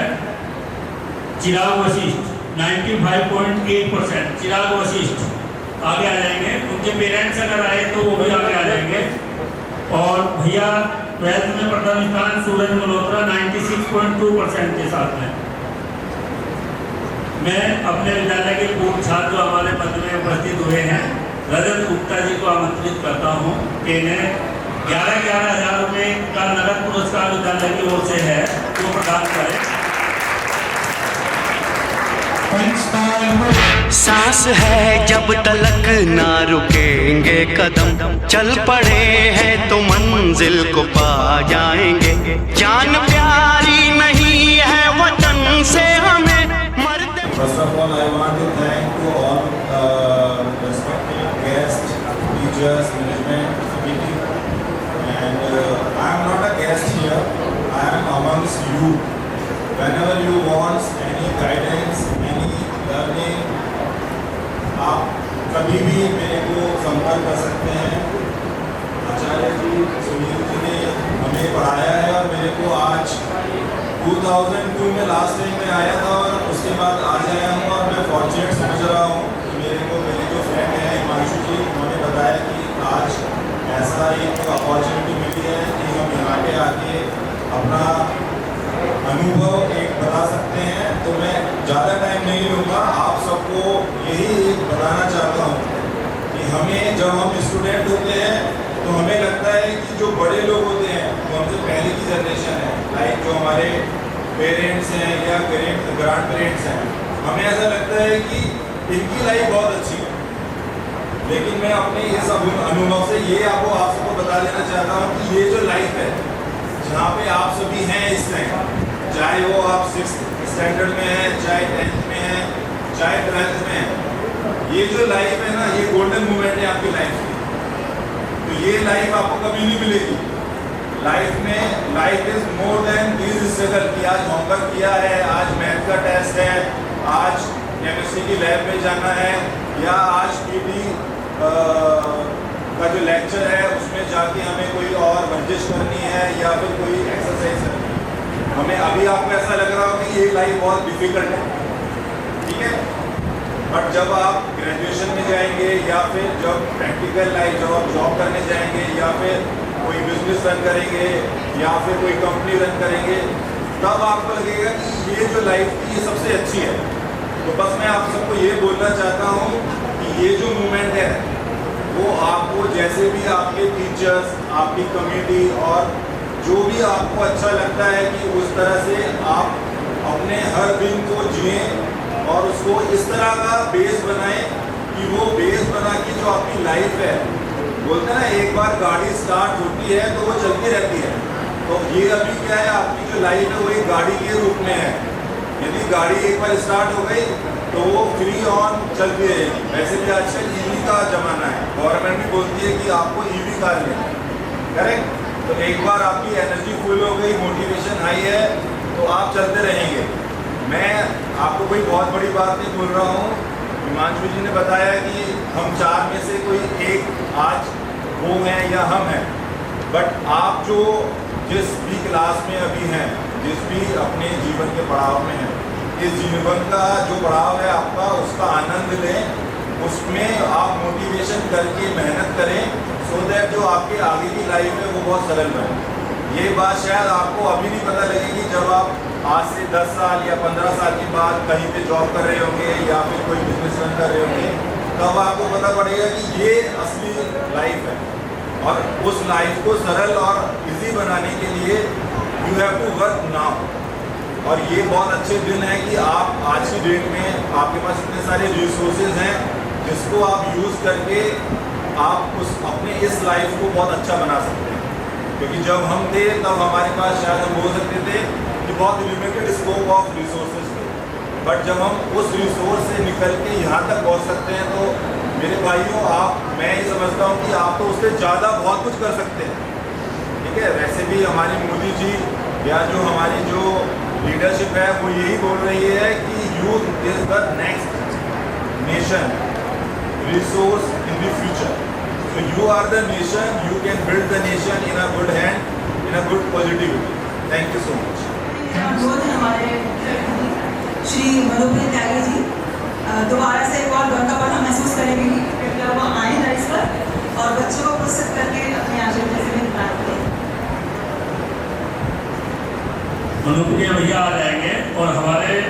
चिराग वशिष्ठ 95.8%। चिराग वशिष्ठ आगे आ जाएंगे। उनके पेरेंट्स अगर आए तो वो भी आगे आ जाएंगे। और भैया 12th में प्रथम स्थान सूरज मल्होत्रा 96.2% के साथ में। मैं अपने विद्यालय के पूर्व छात्र जो हमारे पद में उपस्थित हुए हैं रजत गुप्ता जी को आमंत्रित करता हूँ कि इन्हें 11,000 रुपये का नगद पुरस्कार विद्यालय की ओर से है वो प्रदान करें। सांस है जब तलक ना रुकेंगे कदम, चल पड़े हैं तो मंजिल को पा जाएंगे। जान प्यारी नहीं है वतन से हमें मरते। First of all, I want to thank to all respected guests, teachers, management, committee, and I am not a guest here. 2002 में लास्ट टाइम मैं आया था और उसके बाद आज आया हूँ और मैं फॉर्चुनेट समझ रहा हूँ कि मेरे जो फ्रेंड है हिमांशु जी, उन्होंने बताया कि आज ऐसा एक अपॉर्चुनिटी मिली है कि हम यहाँ पे आके अपना अनुभव एक बता सकते हैं। तो मैं ज़्यादा टाइम नहीं लूँगा, आप सबको यही एक बताना चाहता हूँ कि हमें जब हम स्टूडेंट होते हैं तो हमें लगता है कि जो बड़े लोग होते हैं, जो हमसे पहले की जनरेशन है, लाइक जो हमारे पेरेंट्स हैं या ग्रैंड पेरेंट्स हैं, हमें ऐसा लगता है कि इनकी लाइफ बहुत अच्छी है। लेकिन मैं अपने इस अनुभव से ये आप सबको बता देना चाहता हूँ कि ये जो लाइफ है जहाँ पे आप सभी हैं इस टाइम, चाहे वो आप 6th स्टैंडर्ड में हैं, चाहे 10th में हैं, चाहे 12th में हैं, ये जो लाइफ है ना, ये गोल्डन मोमेंट है आपकी लाइफ की। तो ये लाइफ आपको कभी नहीं मिलेगी। Life is more than this struggle कि आज होमवर्क किया है, आज मैथ का टेस्ट है, आज केमिस्ट्री की लैब में जाना है, या आज पीटी का जो लेक्चर है उसमें जाके हमें कोई और वर्जिश करनी है या फिर कोई एक्सरसाइज करनी है। हमें अभी आपको ऐसा लग रहा हो कि ये लाइफ बहुत डिफिकल्ट है, ठीक है, बट जब आप ग्रेजुएशन में जाएंगे या फिर जब प्रैक्टिकल लाइफ, जब आप जॉब करने जाएंगे या फिर कोई बिजनेस रन करेंगे या फिर कोई कंपनी रन करेंगे, तब आपको लगेगा कि ये जो लाइफ थी ये सबसे अच्छी है। तो बस मैं आप सबको ये बोलना चाहता हूँ कि ये जो मूवमेंट है वो आपको, जैसे भी आपके टीचर्स, आपकी कम्युनिटी और जो भी आपको अच्छा लगता है कि उस तरह से आप अपने हर दिन को जिए और उसको इस तरह का बेस बनाएं कि वो बेस बना के जो आपकी लाइफ है, बोलते हैं ना एक बार गाड़ी स्टार्ट होती है तो वो चलती रहती है। तो ये अभी क्या है, आपकी जो लाइफ है वो एक गाड़ी के रूप में है। यदि गाड़ी एक बार स्टार्ट हो गई तो वो फ्री ऑन चलती रहेगी। वैसे भी आजकल ईवी का ज़माना है, गवर्नमेंट भी बोलती है कि आपको ईवी कार लेना, करेक्ट। तो एक बार आपकी एनर्जी फुल हो गई, मोटिवेशन हाई है, तो आप चलते रहेंगे। मैं आपको कोई बहुत बड़ी बात नहीं बोल रहा हूँ। हिमांशु जी ने बताया कि हम 4 में से कोई एक आज वो हैं या हम हैं, बट आप जो जिस भी क्लास में अभी हैं, जिस भी अपने जीवन के पड़ाव में हैं, इस जीवन का जो पड़ाव है आपका, उसका आनंद लें, उसमें आप मोटिवेशन करके मेहनत करें, सो दैट जो आपके आगे की लाइफ है वो बहुत सरल बने। ये बात शायद आपको अभी नहीं पता लगेगी, जब आप आज से 10 साल या 15 साल के बाद कहीं पे जॉब कर रहे होंगे या फिर कोई बिजनेस रन कर रहे होंगे, तब आपको पता पड़ेगा कि ये असली लाइफ है। और उस लाइफ को सरल और इजी बनाने के लिए you have to work now. और ये बहुत अच्छे दिन है कि आप आज की डेट में आपके पास इतने सारे रिसोर्सेज हैं जिसको आप यूज़ करके आप उस अपने इस लाइफ को बहुत अच्छा बना सकते हैं। क्योंकि जब हम थे तब हमारे पास शायद हम बोल सकते थे कि बहुत लिमिटेड स्कोप ऑफ रिसोर्सेज थे, बट जब हम उस रिसोर्स से निकल के यहाँ तक पहुँच सकते हैं, तो मेरे भाइयों मैं ये समझता हूँ कि आप तो उससे ज़्यादा बहुत कुछ कर सकते हैं, ठीक है। वैसे भी हमारी मोदी जी या जो हमारी जो लीडरशिप है वो यही बोल रही है कि youth is the next nation resource in the future. So you are the nation, you can build the nation in a good hand, in a good positivity. Thank you so much. हमारे श्री मनोप्रिय त्यागी जी दोबारा से एक और गर्व महसूस करेंगे कि कृपया वो आए दर्ज पर और बच्चों को पुरस्कृत करके अपने आशीर्वाद से प्राप्त करें। मनोप्रिय भैया आ जाएंगे और हमारे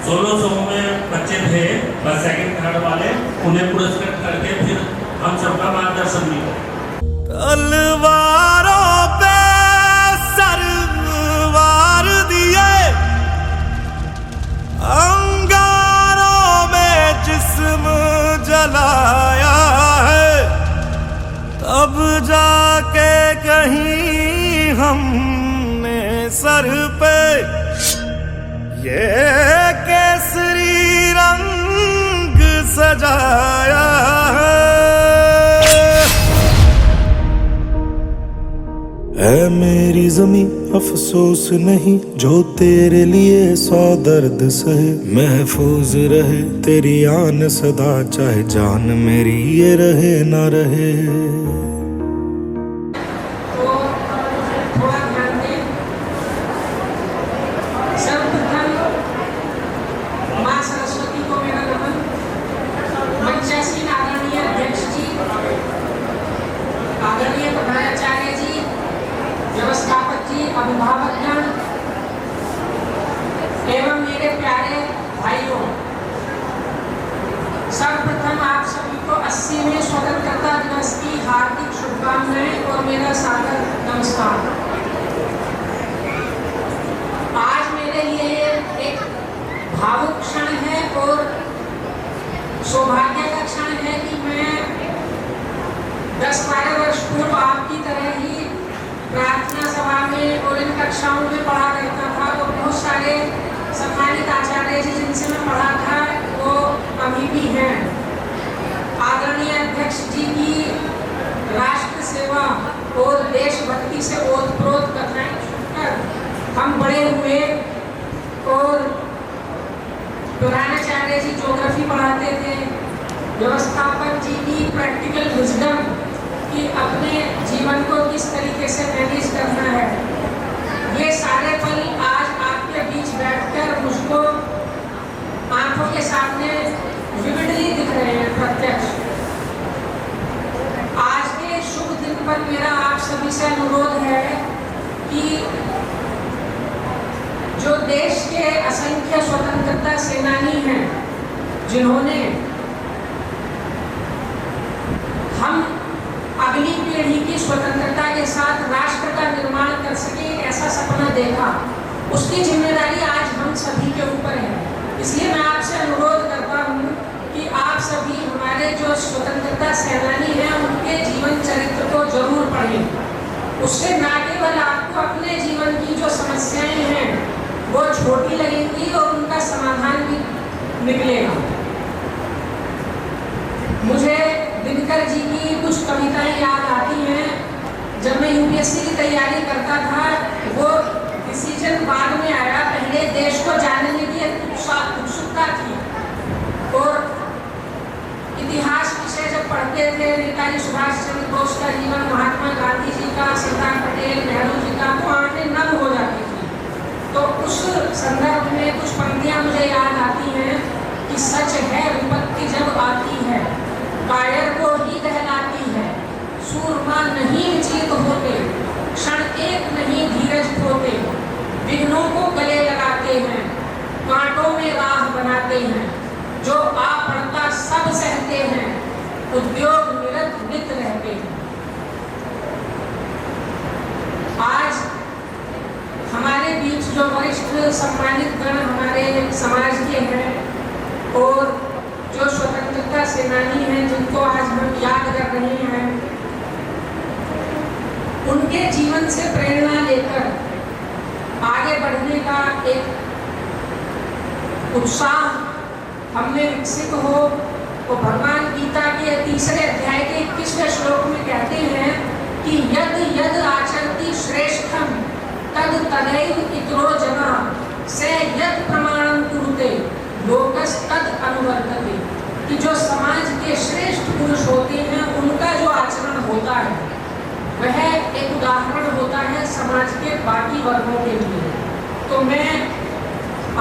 16 समूह में बच्चे थे बस सेकंड थर्ड वाले, उन्हें पुरस्कृत करके फिर हम सबका मार्गदर्शन भी। तलवारों पे सरवार दिए, अंगारों में जिस्म जलाया है, तब जाके कहीं हमने सर पे ये केसरी रंग सजाया है। ऐ मेरी ज़मीं अफसोस नहीं, जो तेरे लिए 100 दर्द सहे, महफूज रहे तेरी आन सदा, चाहे जान मेरी ये रहे ना रहे। बहन एवं मेरे प्यारे भाइयों, सर्वप्रथम आप सभी को 80वें स्वतंत्रता दिवस की हार्दिक शुभकामनाएं और मेरा सादर नमस्कार। आज मेरे लिए एक भावुक क्षण है और सौभाग्य का क्षण है कि मैं 10-12 वर्ष पूर्व आपकी तरह ही प्रार्थना सभा में और इन कक्षाओं में पढ़ा करता था। और बहुत सारे सम्मानित आचार्य जी जिनसे मैं पढ़ा था वो अभी भी हैं। आदरणीय अध्यक्ष जी की राष्ट्र सेवा और देशभक्ति से ओतप्रोत कथाएं सुनकर हम बड़े हुए। और प्रधानाचार्य जी ज्योग्राफी पढ़ाते थे, व्यवस्थापक जी की प्रैक्टिकल विजडम कि अपने जीवन को किस तरीके से मैनेज करना है, ये सारे पल आज आपके बीच बैठकर मुझको आंखों के सामने विविडली दिख रहे हैं, प्रत्यक्ष। आज के शुभ दिन पर मेरा आप सभी से अनुरोध है कि जो देश के असंख्य स्वतंत्रता सेनानी हैं, जिन्होंने हम अगली पीढ़ी की स्वतंत्रता के साथ राष्ट्र का निर्माण कर सके, ऐसा सपना देखा, उसकी जिम्मेदारी आज हम सभी के ऊपर है। इसलिए मैं आपसे अनुरोध करता हूँ कि आप सभी हमारे जो स्वतंत्रता सेनानी हैं उनके जीवन चरित्र को जरूर पढ़ें। उससे न केवल आपको अपने जीवन की जो समस्याएं हैं वो छोटी लगेंगी और उनका समाधान भी निकलेगा। मुझे दिनकर जी की कुछ कविताएं याद आती हैं। जब मैं यूपीएससी की तैयारी करता था, वो डिसीजन बाद में आया, पहले देश को जानने की उत्सुकता थी। और इतिहास विषय जब पढ़ते थे, नेताजी सुभाष चंद्र बोस का जीवन, महात्मा गांधी जी का, सरदार पटेल, नेहरू जी का, तो आंखें नम हो जाती थी। तो उस संदर्भ में कुछ पंक्तियां मुझे याद आती हैं कि सच है विपत्ति जब आती है, कायर को ही कहलाती है, सूरमा नहीं विचलित होते, क्षण एक नहीं धीरज खोते, विघ्नों को गले लगाते हैं, कांटों में राह बनाते हैं, जो आ पड़ता सब सहते हैं, उद्योग निरत नित रहते हैं। आज हमारे बीच जो वरिष्ठ सम्मानित गण हमारे समाज के हैं और जो स्वतंत्रता सेनानी हैं जिनको आज हम याद कर रहे हैं, उनके जीवन से प्रेरणा लेकर आगे बढ़ने का एक उत्साह हमने विकसित हो। तो भगवान गीता के 3रे अध्याय के 21वें श्लोक में कहते हैं कि यद यद आचरति श्रेष्ठम तद तदैव इतरो जना से यद प्रमाणम कुरुते लोकस तद अनुवर्तते। कि जो समाज के श्रेष्ठ पुरुष होते हैं उनका जो आचरण होता है वह एक उदाहरण होता है समाज के बाकी वर्गों के लिए। तो मैं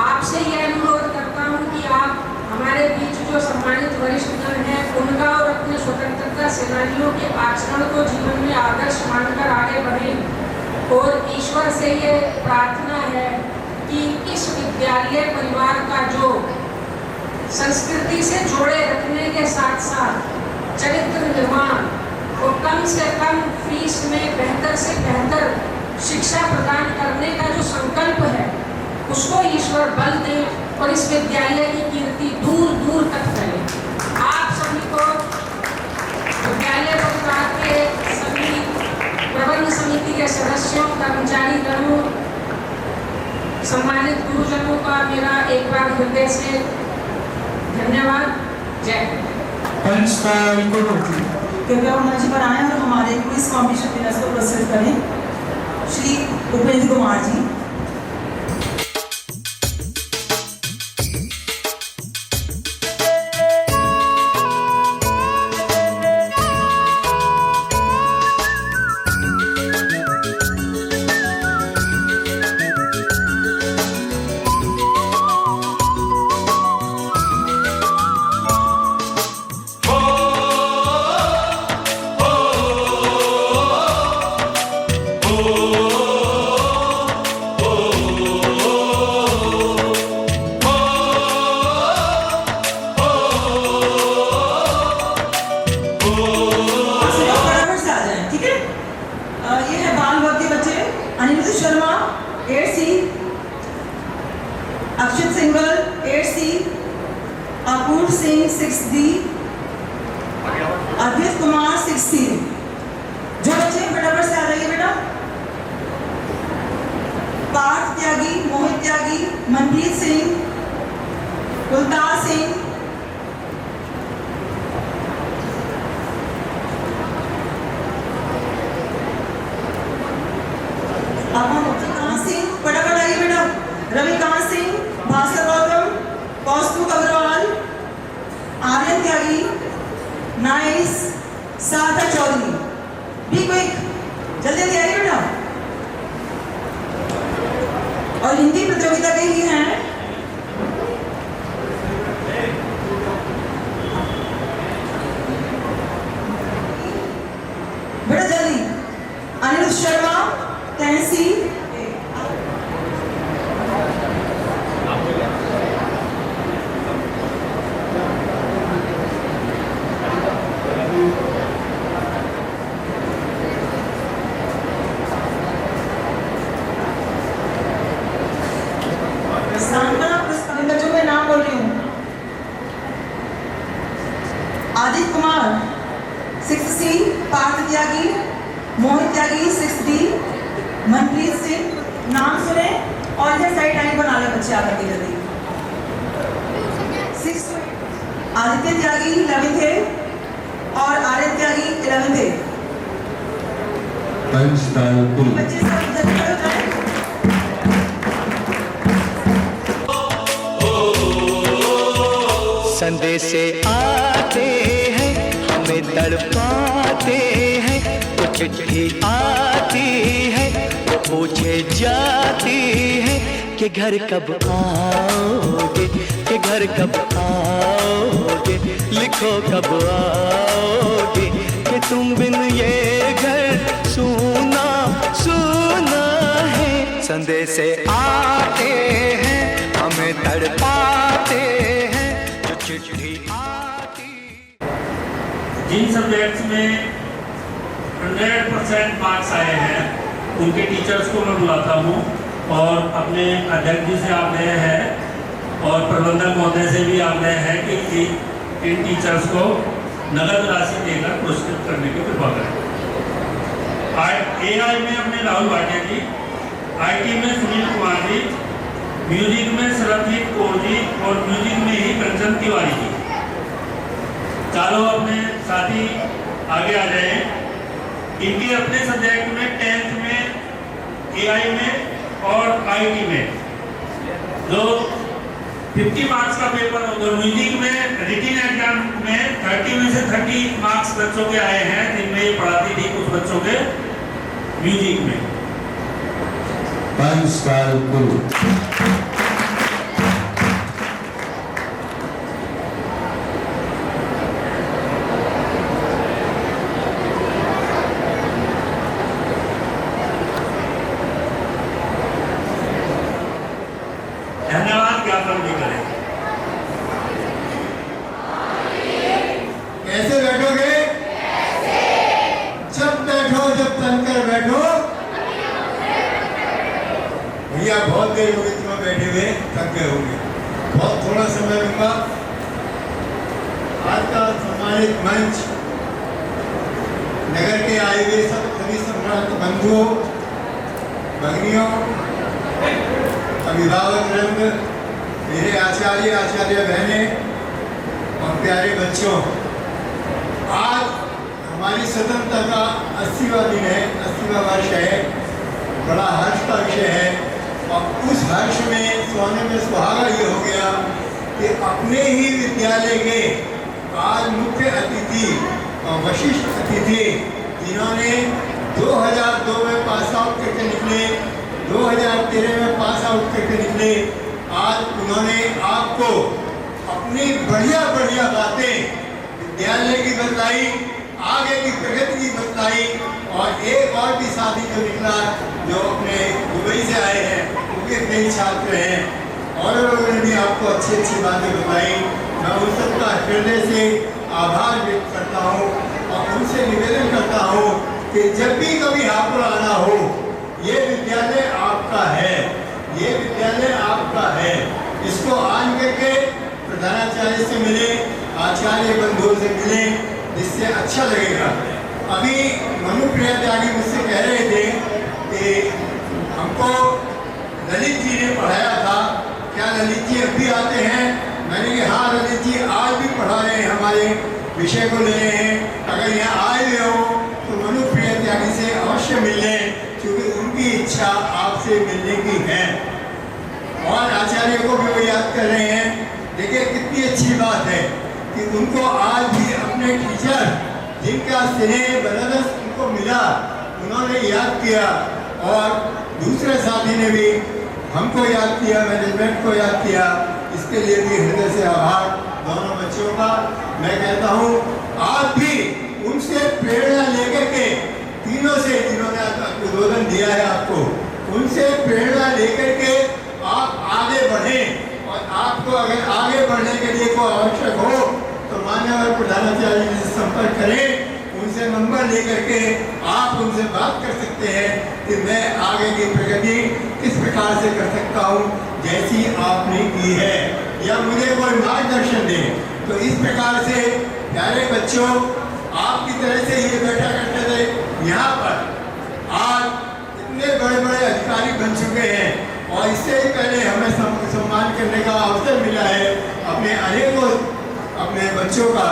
आपसे यह अनुरोध करता हूं कि आप हमारे बीच जो सम्मानित वरिष्ठ गण हैं उनका और अपने स्वतंत्रता सेनानियों के आचरण को जीवन में आदर्श मानकर आगे बढ़ें। और ईश्वर से ये प्रार्थना है कि इस विद्यालय परिवार का जो संस्कृति से जोड़े रखने के साथ साथ चरित्र निर्माण और कम से कम फीस में बेहतर से बेहतर शिक्षा प्रदान करने का जो संकल्प है उसको ईश्वर बल दे और इस विद्यालय की कीर्ति दूर दूर तक फैले। आप सभी को विद्यालय परिवार के सभी प्रबंध समिति के सदस्यों, कर्मचारी गणों, सम्मानित गुरुजनों का मेरा एक बार हृदय से धन्यवाद। जय हिंद। कृपया मंच पर आएं और हमारे क्विज कॉम्पिटिशन विनर्स को प्रस्तुत करें। श्री उपेंद्र कुमार जी। ओ 8C, अक्षित सिंगल 8C, अपूर्व सिंह 6D, अद्वित कुमार 6C। जो बच्चे फटाफट से आ जाइए बेटा। पार्थ त्यागी, मोहित त्यागी, मनप्रीत सिंह, कुलतार सिंह, रविकांत सिंह, फटाफट आइए बेटा। रविकांत सिंह, भास्कर गौतम, कौस्तुभ अग्रवाल, आर्यन त्यागी, नाइस, सार्थक चौधरी। बी क्विक, जल्दी जल्दी आइए बेटा। और हिंदी प्रतियोगिता के ही हैं बेटा, जल्दी। अनिरुद्ध शर्मा 10C, सांत्वना पुरस्कार। इन बच्चों के नाम बोल रही हूँ। आदित्य कुमार 6C, पार्थ त्यागी, मोहित त्यागी 6D, मनप्रीत सिंह। नाम सुने और इधर साइड लाइन बना ले बच्चे आकर के जल्दी। 6 आदित्य त्यागी 11th है और आर्यन त्यागी 11th है। बच्चे सब जल्दी खड़े हो जाएं। संदेश आते हैं हमें तड़पाते हैं, तो चिट्ठी आती है तो पूछे जाती है कि घर कब आओगे, कि घर कब आओगे, लिखो कब आओगे, कि तुम बिन ये घर सूना सूना है। संदेश आते हैं हमें तड़पाते हैं, जिन सब्जेक्ट्स में 100% मार्क्स आए हैं उनके टीचर्स को मैं बुलाता हूँ और अपने अध्यक्ष जी से आग्रह है और प्रबंधक महोदय से भी आग्रह है कि इन टीचर्स को नगद राशि देकर पुरस्कृत करने की कृपा करें। AI में अपने राहुल भाटिया जी, IT में सुनील कुमार जी, म्यूजिक में सरबजीत कौर जी और म्यूजिक में ही कंचन तिवारी जी। चारों अपने साथी आगे आ जाए। इनके अपने सब्जेक्ट में 10th में, AI में और IT में जो 50 मार्क्स का पेपर होगा। म्यूजिक में रिटिन एग्जाम में 30 में से 30 मार्क्स बच्चों के आए हैं, जिनमें ये पढ़ाती थी कुछ बच्चों के म्यूजिक में। 5 साल पूर्व धन्यवाद ज्ञापन भी करें। कैसे बैठोगे? जब बैठो, जब तनकर बैठो। भैया बहुत देर हो गई तुम्हें बैठे हुए, थक गए होंगे। बहुत थोड़ा समय लूंगा। आज का सम्मानित मंच नगर के आए हुए सभी सम्मानित बंधुओं, भगिनियों, अभिभावक वृंद, मेरे आचार्य बहनें और प्यारे बच्चों, आज हमारी स्वतंत्रता का 80वां दिन है, 80वां वर्ष है। बड़ा हर्ष का विषय है और उस हर्ष में सोने में सुहागा ये हो गया कि अपने ही विद्यालय के आज मुख्य अतिथि और वशिष्ठ अतिथि, जिन्होंने 2002 में पास आउट करके निकले, 2013 में पास आउट करके निकले, आज उन्होंने आपको अपनी बढ़िया बढ़िया बातें विद्यालय की बतलाई, आगे की प्रगति की बतलाई। और एक और भी साथी जो निकला, जो अपने दुबई से आए हैं, उनके कई छात्र हैं और उन्होंने भी आपको अच्छी अच्छी बातें बताई। मैं उन सबका हृदय से आभार व्यक्त करता हूँ और उनसे निवेदन करता हूँ कि जब भी कभी आपको आना हो, ये विद्यालय आपका प्रधानाचार्य से मिले, आचार्य बंधुओं से मिले, जिससे अच्छा लगेगा। अभी मनुप्रिया त्यागी मुझसे कह रहे थे कि हमको ललित जी ने पढ़ाया था, क्या ललित जी अब भी आते हैं? मैंने कहा हाँ ललित जी आज भी पढ़ा रहे हैं, हमारे विषय को ले रहे हैं। अगर यहाँ आए हुए हो तो मनुप्रिया त्यागी से अवश्य मिल लें, क्योंकि उनकी इच्छा आपसे मिलने की है। और आचार्य को भी वो याद कर रहे हैं। देखिए कितनी अच्छी बात है कि उनको आज भी अपने टीचर जिनका स्नेह बरदस उनको मिला, उन्होंने याद किया, और दूसरे साथी ने भी हमको याद किया, मैनेजमेंट को याद किया। इसके लिए भी हृदय से आभार दोनों बच्चों का। मैं कहता हूँ आप भी उनसे प्रेरणा लेकर के, तीनों से जिन्होंने उद्बोधन दिया है आपको, उनसे प्रेरणा लेकर के आप आगे बढ़ें। और आपको अगर आगे बढ़ने के लिए कोई आवश्यक हो तो मान्यवर प्रधानाचार्य जी से संपर्क करें, उनसे नंबर लेकर के आप उनसे बात कर सकते हैं कि मैं आगे की प्रगति किस प्रकार से कर सकता हूँ जैसी आपने की है, या मुझे कोई मार्गदर्शन दे। तो इस प्रकार से प्यारे बच्चों, आपकी तरह से ये बैठा करते थे यहाँ पर, आज इतने बड़े बड़े अधिकारी बन चुके हैं, और इससे ही पहले हमें सम्मान करने का अवसर मिला है अपने अनेकों अपने बच्चों का,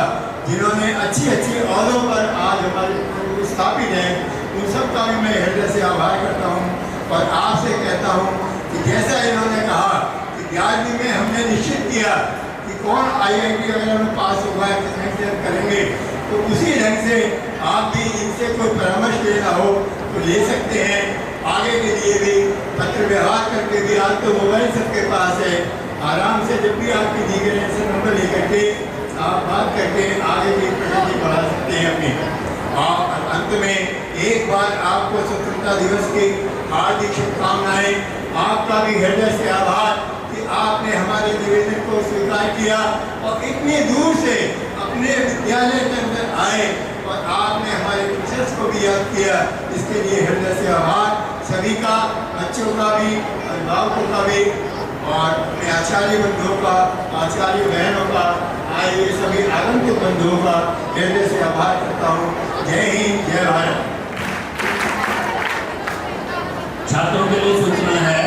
जिन्होंने अच्छी अच्छी ओहदों पर आज हमारे स्थापित हैं। उन सब का भी मैं हृदय से आभार करता हूँ। और आपसे कहता हूँ कि जैसा इन्होंने कहा कि 11वीं में हमने निश्चित किया कि कौन IIT अगर हमें पास होगा एक्सपेक्टेड करेंगे, तो उसी ढंग से आप भी इनसे कोई परामर्श लेना हो तो ले सकते हैं। आगे के लिए भी पत्र व्यवहार करके भी, आज तो मोबाइल सबके पास है, आराम से जब भी आपकी दी गई से नंबर लेकर के आप बात करके आगे की प्रगति बढ़ा सकते हैं अपनी। और अंत में एक बार आपको स्वतंत्रता दिवस की हार्दिक शुभकामनाएं। आपका भी हृदय से आभार कि आपने हमारे निवेदन को स्वीकार किया और इतनी दूर से अपने विद्यालय के अंदर आए, और आपने हमारे टीचर्स को भी याद किया। इसके लिए हृदय से आभार सभी का, बच्चों का भी, अभिभावकों का भी, और अपने आचार्य बंधुओं का, आचार्य बहनों का, आए हुए सभी आगंतुक बंधुओं का हृदय से आभार करता हूँ। जय हिंद, जय भारत। छात्रों के लिए सूचना है,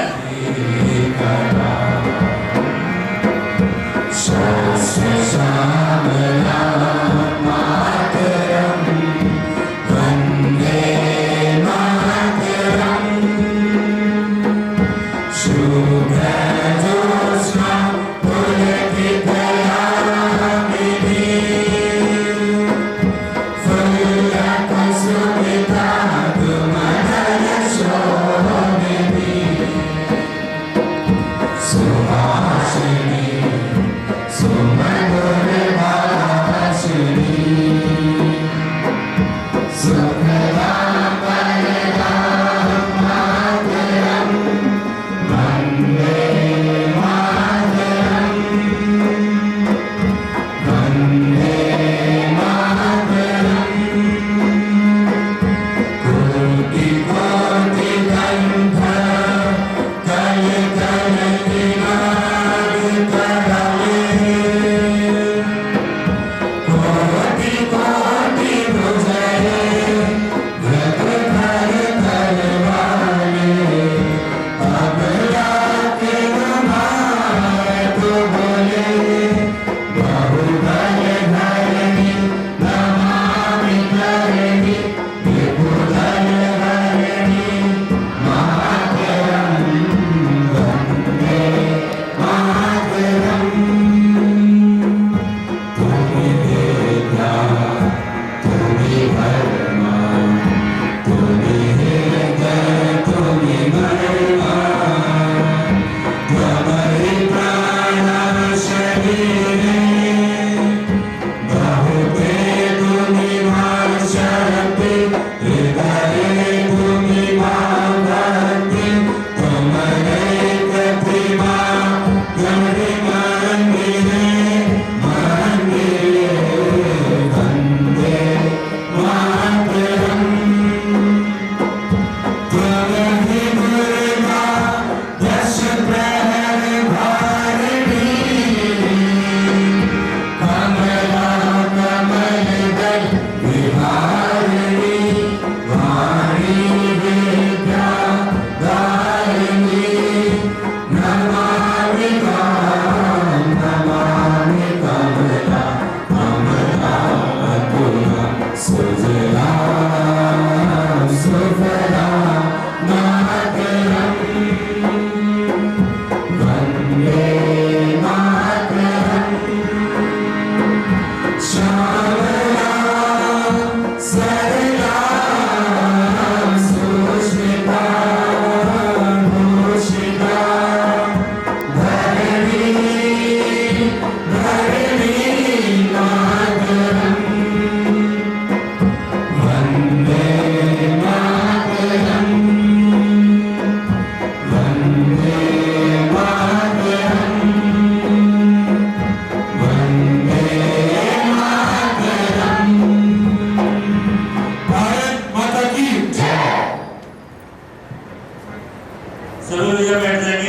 भैया बैठ जाएंगे